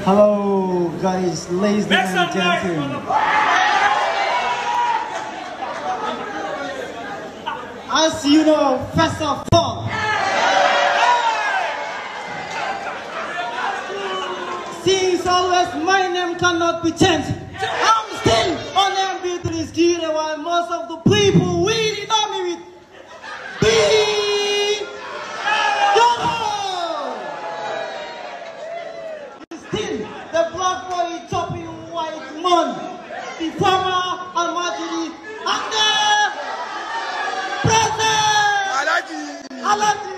Hello guys, ladies and gentlemen. As you know, first of all, since always my name cannot be changed, I'm still on MB3 Gira, while most of the people really know me with B. Still the black boy chopping white man, the farmer Almajiri, and the president Alaji.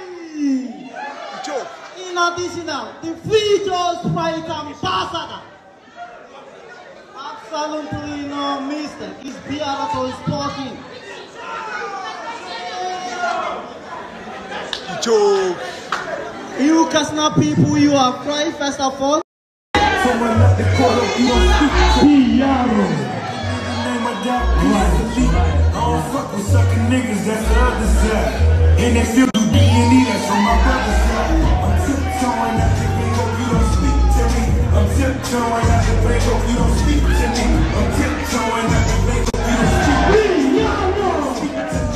In addition, the future sprite ambassador. Absolutely no mistake. It's Biarato speaking. You Kasna people, you are crying first of all. Someone let the call up, you don't speak to me. I don't fuck with sucking niggas, that's the other side. And they still do D&E, that's on my brother's side. I'm tiptoeing out the window, you don't speak to me. I'm tiptoeing out the window, you don't speak to me. I'm tiptoeing out the window, you don't speak to me.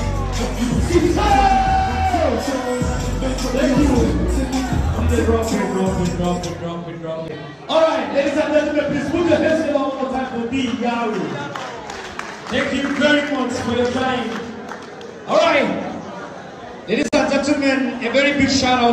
Dropping. Alright, ladies and gentlemen, please put your hands together one more time for D. Yaru. Thank you very much for your time. Alright, ladies and gentlemen, a very big shout out.